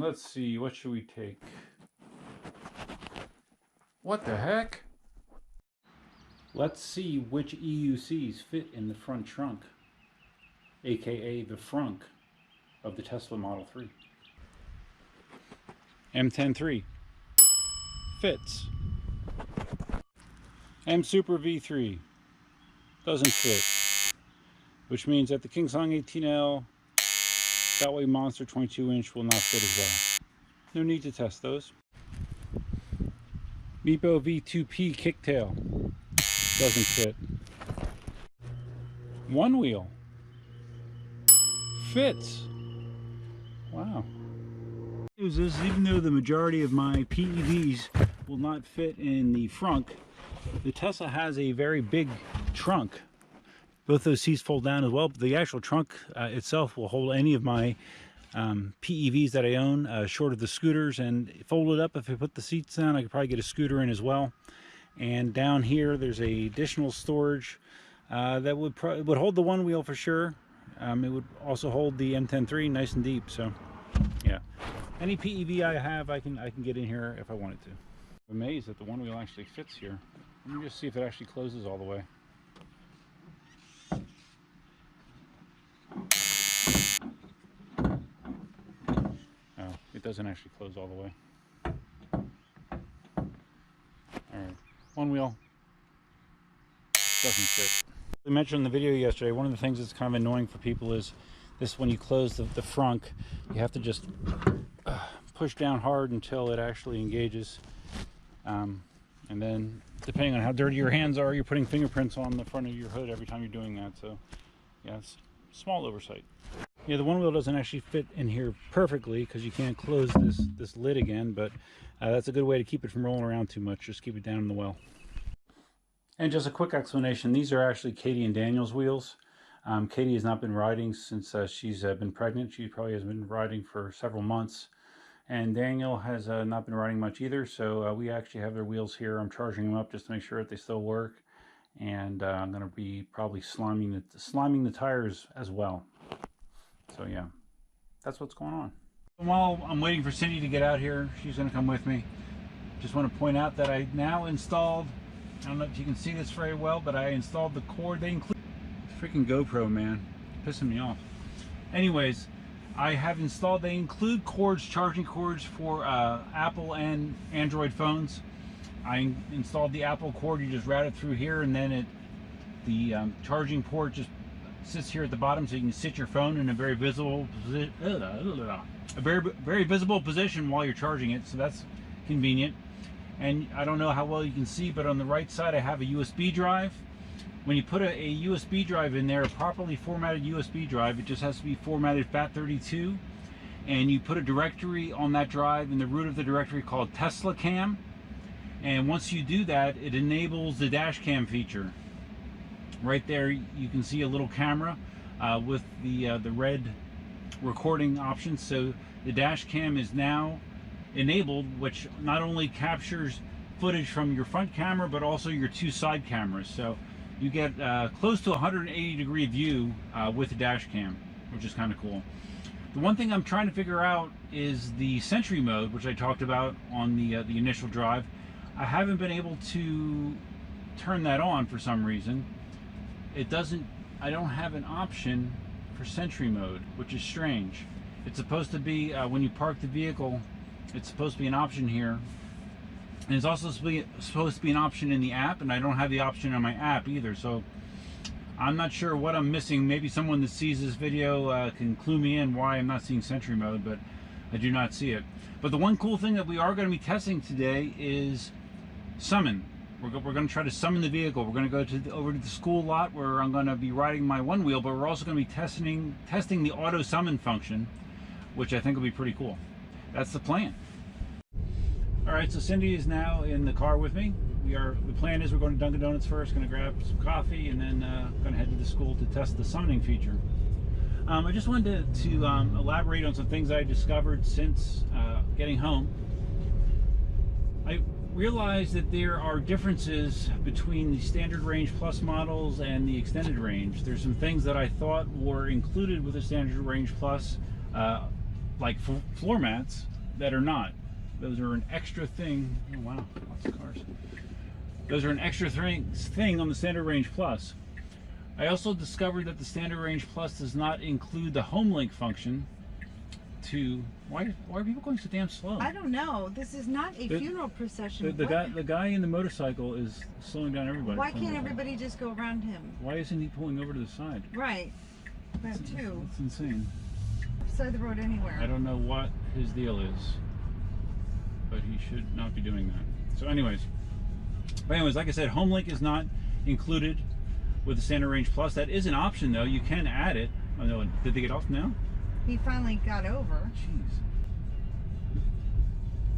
Let's see, what should we take? What the heck? Let's see which EUCs fit in the front trunk, aka the frunk of the Tesla Model 3. M10-3 fits. M Super V3 doesn't fit, which means that the KingSong 18L Gotway Monster 22-inch will not fit as well. No need to test those. Meepo V2P Kicktail doesn't fit. One wheel fits. Wow. News is, even though the majority of my PEVs will not fit in the frunk, the Tesla has a very big trunk. Both those seats fold down as well, but the actual trunk itself will hold any of my PEVs that I own, short of the scooters, and fold it up. If I put the seats down, I could probably get a scooter in as well. And down here, there's a additional storage that would hold the one wheel for sure. It would also hold the M10-3 nice and deep. So, yeah, any PEV I have, I can get in here if I wanted to. I'm amazed that the one wheel actually fits here. Let me just see if it actually closes all the way. Oh, it doesn't actually close all the way. Alright, one wheel doesn't fit. We mentioned in the video yesterday, one of the things that's kind of annoying for people is this: when you close the frunk, you have to just push down hard until it actually engages. And then, depending on how dirty your hands are, you're putting fingerprints on the front of your hood every time you're doing that. So, yeah, it's a small oversight. Yeah, the one wheel doesn't actually fit in here perfectly because you can't close this lid again, but that's a good way to keep it from rolling around too much. Just keep it down in the well. And just a quick explanation, these are actually Katie and Daniel's wheels. Katie has not been riding since she's been pregnant. She probably has been riding for several months. And Daniel has not been riding much either, so we actually have their wheels here. I'm charging them up just to make sure that they still work. And I'm going to be probably sliming the tires as well. So yeah, that's what's going on. While I'm waiting for Cindy to get out here, she's going to come with me. Just want to point out that I now installed, I don't know if you can see this very well, but I installed the cord. They include freaking GoPro, man, pissing me off. Anyways, I have installed, they include cords, charging cords for Apple and Android phones. I installed the Apple cord. You just route it through here, and then the charging port just sits here at the bottom, so you can sit your phone in a very visible position while you're charging it. So that's convenient. And I don't know how well you can see, but on the right side I have a USB drive. When you put a USB drive in there, a properly formatted USB drive, it just has to be formatted FAT32, and you put a directory on that drive in the root of the directory called Tesla Cam. And once you do that, it enables the dash cam feature. Right there you can see a little camera with the red recording option. So the dash cam is now enabled, which not only captures footage from your front camera but also your two side cameras. So you get close to 180-degree view with the dash cam, which is kind of cool. The one thing I'm trying to figure out is the Sentry mode, which I talked about on the initial drive. I haven't been able to turn that on for some reason. I don't have an option for Sentry mode, which is strange. It's supposed to be when you park the vehicle, it's supposed to be an option here. And it's also supposed to be an option in the app, and I don't have the option on my app either. So I'm not sure what I'm missing. Maybe someone that sees this video can clue me in why I'm not seeing Sentry mode, but I do not see it. But the one cool thing that we are going to be testing today is summon. We're going to try to summon the vehicle. We're going to go over to the school lot where I'm going to be riding my one wheel, but we're also going to be testing the auto summon function, which I think will be pretty cool. That's the plan. All right, so Cindy is now in the car with me. The plan is we're going to Dunkin' Donuts first, going to grab some coffee, and then going to head to the school to test the summoning feature. I just wanted to elaborate on some things I discovered since getting home. I realized that there are differences between the standard range plus models and the extended range. There's some things that I thought were included with the standard range plus, like floor mats, that are not. Those are an extra thing. Oh wow, lots of cars. Those are an extra thing on the Standard Range Plus. I also discovered that the Standard Range Plus does not include the home link function to... Why are people going so damn slow? I don't know. This is not a funeral procession. The guy in the motorcycle is slowing down everybody. Why can't everybody just go around him? Why isn't he pulling over to the side? Right. That too. It's insane. Side of the road anywhere. I don't know what his deal is, but he should not be doing that. So anyways, like I said, home link is not included with the Standard Range Plus. That is an option though. You can add it. Oh no, did they get off now? He finally got over. Jeez. What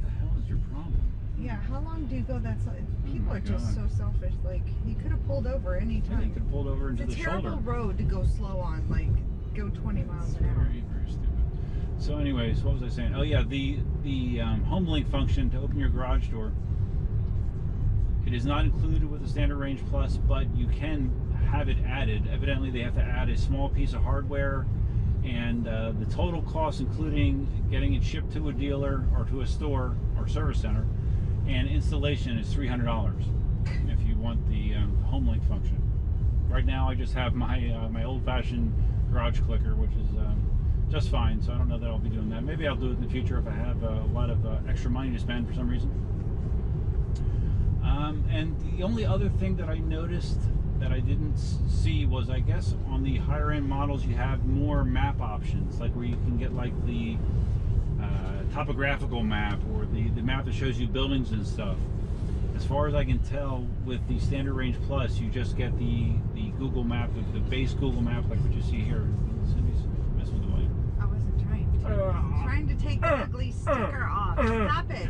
the hell is your problem? Yeah, how long do you go that side? People are just God. so selfish. Like, he could have pulled over any time. Yeah, he could have pulled over into the shoulder. It's a terrible road to go slow on. Like, go 20 miles an hour. Very, very stupid. So anyways, what was I saying? Oh yeah, the home link function to open your garage door. It is not included with the Standard Range Plus, but you can have it added. Evidently, they have to add a small piece of hardware, and the total cost, including getting it shipped to a dealer or to a store or service center, and installation is $300 if you want the home link function. Right now, I just have my old-fashioned garage clicker, which is just fine. So I don't know that I'll be doing that. Maybe I'll do it in the future if I have a lot of extra money to spend for some reason. And the only other thing that I noticed that I didn't see was, I guess, on the higher end models you have more map options, like where you can get like the topographical map or the map that shows you buildings and stuff. As far as I can tell, with the Standard Range Plus, you just get the Google map, the base Google map, like what you see here. Cindy's messing with the light. I wasn't trying to take the ugly sticker off. Stop it.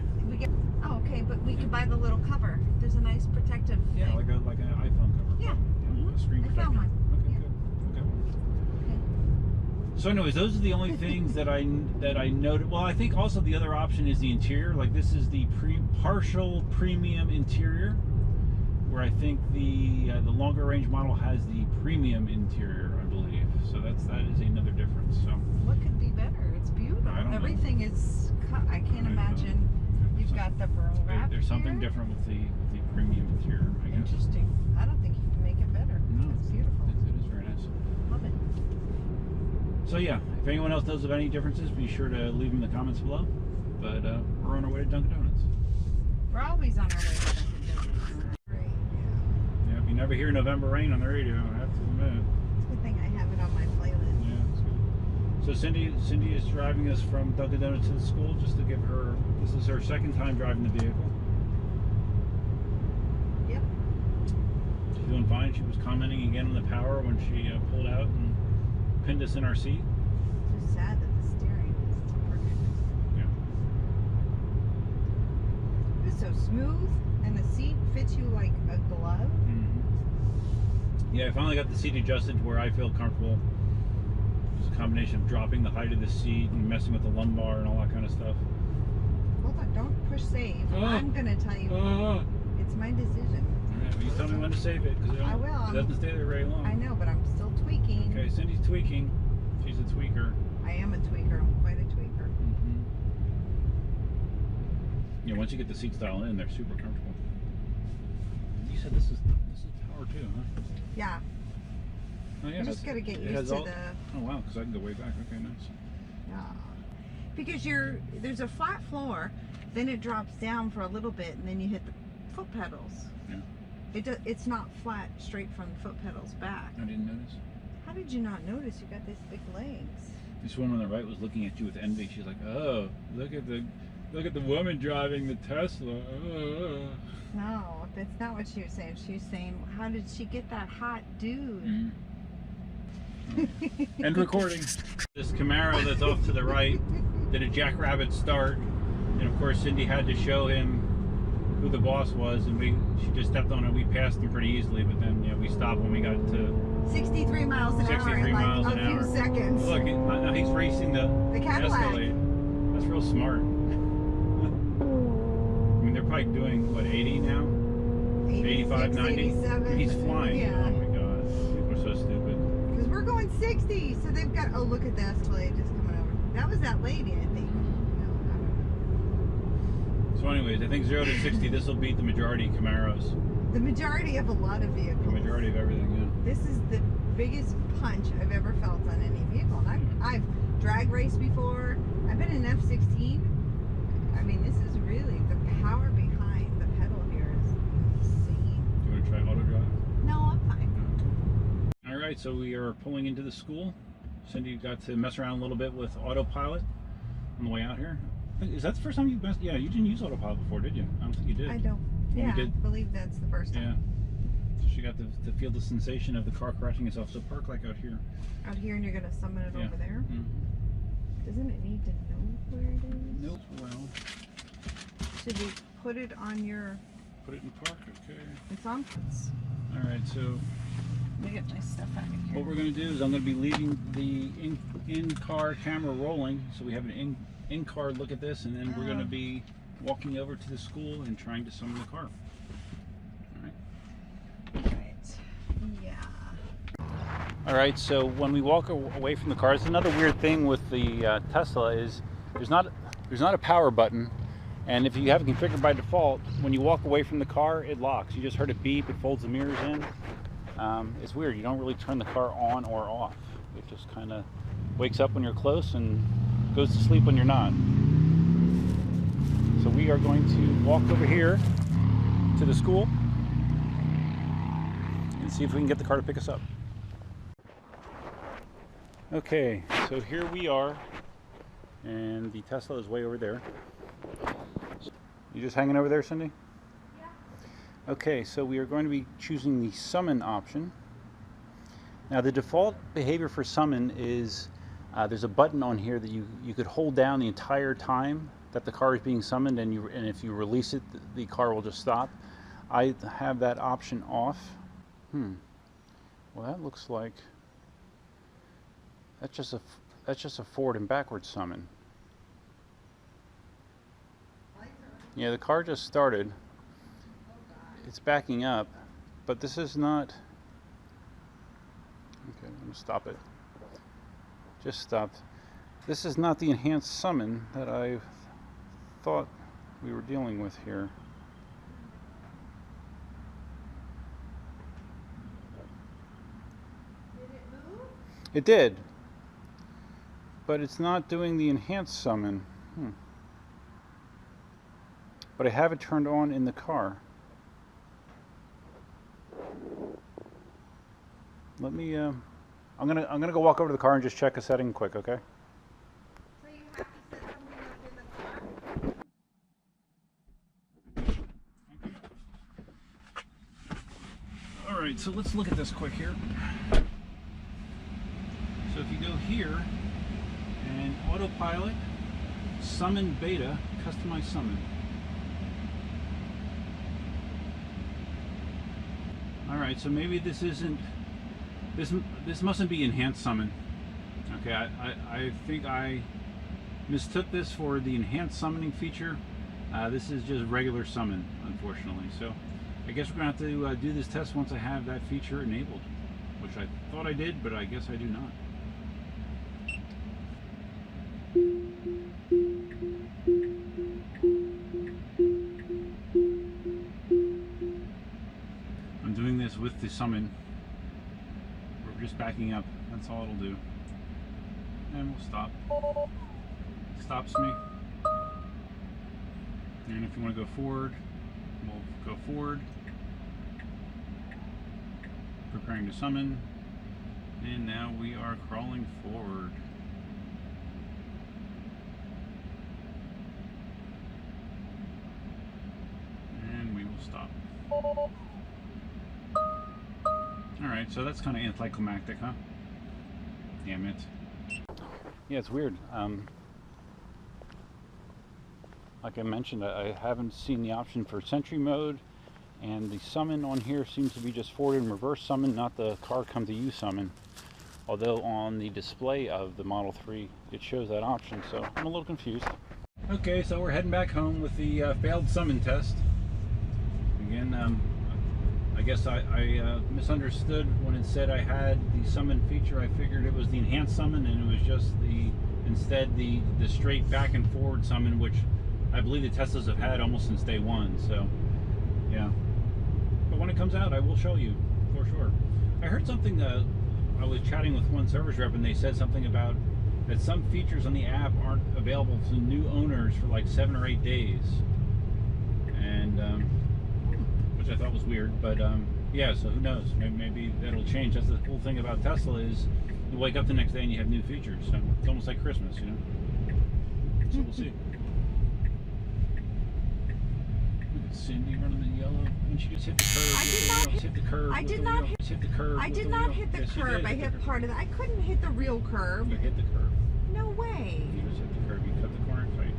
Oh, okay, but we could buy the little cover. There's a nice protective thing. Yeah, like an iPhone cover. Yeah. A screen protector. I found one. Okay, Yeah. good. Okay. So anyways, those are the only things that I noted. Well, I think also the other option is the interior. Like this is the partial premium interior, where I think the longer range model has the premium interior, I believe. So that is another difference. So what could be better? It's beautiful. Everything is cut. I can't imagine. You've got the burl wrap. There's something different with the premium interior, I guess. Interesting. I don't think you can make it better. No, it's beautiful. It is very nice. Love it. So yeah, if anyone else knows of any differences, be sure to leave them in the comments below. But we're on our way to Dunkin' Donuts. We're always on our way to Dunkin' Donuts. Yeah, if you never hear November Rain on the radio, I have to admit. It's a good thing I have it on my playlist. Yeah, it's good. So Cindy is driving us from Dunkin' Donuts to the school just to give her, this is her second time driving the vehicle. Yep. She's doing fine. She was commenting again on the power when she pulled out and pinned us in our seat. It's just sad that the steering is perfect. Yeah. It's so smooth, and the seat fits you like a glove. Mm-hmm. Yeah, I finally got the seat adjusted to where I feel comfortable. It's a combination of dropping the height of the seat and messing with the lumbar and all that kind of stuff. Hold on, don't push save. I'm gonna tell you. It's my decision. Alright, well, you tell me when to save it, because I will. It doesn't stay there very long. I know, but I'm still tweaking. Okay, Cindy's tweaking. She's a tweaker. I am a tweaker. I'm quite a tweaker. Mm-hmm. Yeah, once you get the seat style in, they're super comfortable. You said this is power too, huh? Yeah. Oh yeah. You just gotta get used to the. Oh wow, because I can go way back. Okay, nice. Yeah. Because there's a flat floor, then it drops down for a little bit, and then you hit the foot pedals. Yeah. It's not flat straight from the foot pedals back. I didn't notice. How did you not notice? You got these big legs. This woman on the right was looking at you with envy. She's like, "Oh, look at the woman driving the Tesla." Oh. No, that's not what she was saying. She was saying, how did she get that hot dude? Mm. Oh. End recording. This Camaro that's off to the right did a jackrabbit start, and of course Cindy had to show him who the boss was, and she just stepped on it. We passed him pretty easily, but then we stopped when we got to 63 miles an hour in like a few seconds. Look, now he's racing the Cadillac. Escalade. That's real smart. I mean, they're probably doing what, 80 now? 85, 90? 87. He's flying. Yeah. Oh my god, people are so stupid. Because we're going 60, so they've got. Oh, look at the Escalade just coming over. That was that lady, I think. No, I don't know. So anyways, I think 0 to 60, this will beat the majority of Camaros. The majority of a lot of vehicles. The majority of everything, yeah. This is the biggest punch I've ever felt on any vehicle. And I've drag raced before. I've been in F-16. I mean, this is really, the power behind the pedal here is insane. You want to try auto drive? No, I'm fine. All right, so we are pulling into the school. Cindy got to mess around a little bit with autopilot on the way out here. Is that the first time you messed? Yeah, you didn't use autopilot before, did you? I don't think you did. I don't. Well, Yeah, we did. I believe that's the first time. Yeah. So she got to feel the sensation of the car correcting itself. So park like out here. Out here, and you're going to summon it over there? Mm-hmm. Doesn't it need to know where it is? Nope. Well, Should we put it on your... put it in park, okay. It's on. All right, so Let me get my stuff out of here. what we're going to do is I'm going to be leaving the in-car camera rolling, so we have an in-car look at this, and then we're going to be walking over to the school and trying to summon the car. All right. Right. Yeah. All right, so when we walk away from the car, it's another weird thing with the Tesla is there's not a power button, and if you have it configured by default, when you walk away from the car, it locks. You just heard it beep, it folds the mirrors in. It's weird, you don't really turn the car on or off. It just kind of wakes up when you're close and goes to sleep when you're not. So we are going to walk over here to the school and see if we can get the car to pick us up. Okay, so here we are, and the Tesla is way over there. You just hanging over there, Cindy? Yeah. Okay, so we are going to be choosing the summon option. Now the default behavior for summon is there's a button on here that you could hold down the entire time that the car is being summoned, and if you release it, the car will just stop. I have that option off. Well, that looks like that's just a forward and backward summon. Yeah, the car just started. It's backing up, but this is not. Okay, I'm gonna stop it. Just stopped. This is not the enhanced summon that I thought we were dealing with here. Did it move? It did, but it's not doing the enhanced summon. But I have it turned on in the car. Let me. I'm gonna go walk over to the car and just check a setting quick, okay? So you have to set something up in the car? All right, so let's look at this quick here. So if you go here and autopilot, summon beta, customize summon. All right, so maybe this isn't, this mustn't be enhanced summon. Okay, I think I mistook this for the enhanced summoning feature. This is just regular summon, unfortunately. So I guess we're gonna have to do this test once I have that feature enabled, which I thought I did, but I guess I do not. I'm doing this with the summon. We're just backing up. That's all it'll do. And we'll stop. Stops me. And if you want to go forward, we'll go forward. Preparing to summon. And now we are crawling forward. And we will stop. Alright, so that's kind of anticlimactic, huh? Damn it. Yeah, it's weird. Like I mentioned, I haven't seen the option for Sentry mode, and the summon on here seems to be just forward and reverse summon, not the car come to you summon. Although on the display of the Model 3, it shows that option, so I'm a little confused. Okay, so we're heading back home with the failed summon test. Again, I guess I misunderstood when it said I had the summon feature. I figured it was the enhanced summon, and it was just instead the straight back and forward summon, which I believe the Teslas have had almost since day one. So yeah, but when it comes out, I will show you for sure. I heard something. I was chatting with one service rep, and they said something about that some features on the app aren't available to new owners for like 7 or 8 days, and which I thought was weird. But yeah, so who knows? Maybe that'll change. That's the cool thing about Tesla is you wake up the next day and you have new features. So it's almost like Christmas, you know. So we'll see. Look at Cindy running the yellow, and she just hit the curb. Hit the curb. I did not hit the curb. I did not hit the curb. I hit part of it. I couldn't hit the real curb. You hit the curb. No way. You just hit the curb. You cut the corner tight.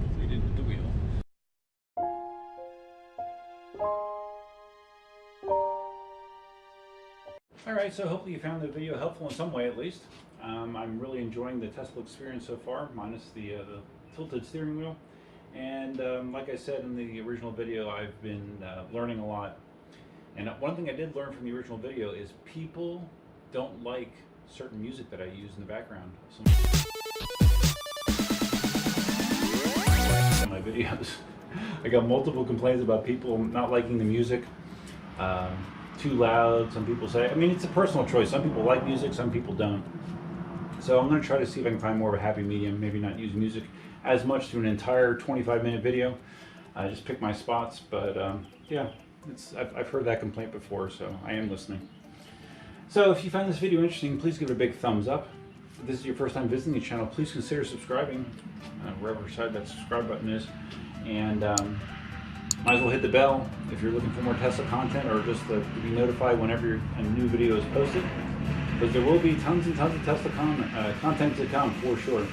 Hopefully you didn't hit the wheel. Alright, so hopefully you found the video helpful in some way at least. I'm really enjoying the Tesla experience so far, minus the tilted steering wheel. And like I said in the original video, I've been learning a lot. And one thing I did learn from the original video is people don't like certain music that I use in the background of my videos. I got multiple complaints about people not liking the music. Too loud, some people say. I mean, it's a personal choice. Some people like music, some people don't. So I'm going to try to see if I can find more of a happy medium, maybe not use music as much through an entire 25-minute video. I just pick my spots, but yeah, I've heard that complaint before, so I am listening. So if you found this video interesting, please give it a big thumbs up. If this is your first time visiting the channel, please consider subscribing, wherever side that subscribe button is. And might as well hit the bell if you're looking for more Tesla content, or just to be notified whenever a new video is posted. Because there will be tons and tons of Tesla content to come, for sure.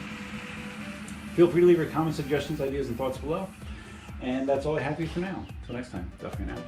Feel free to leave your comments, suggestions, ideas, and thoughts below. And that's all I have for you for now. Until next time, definitely now.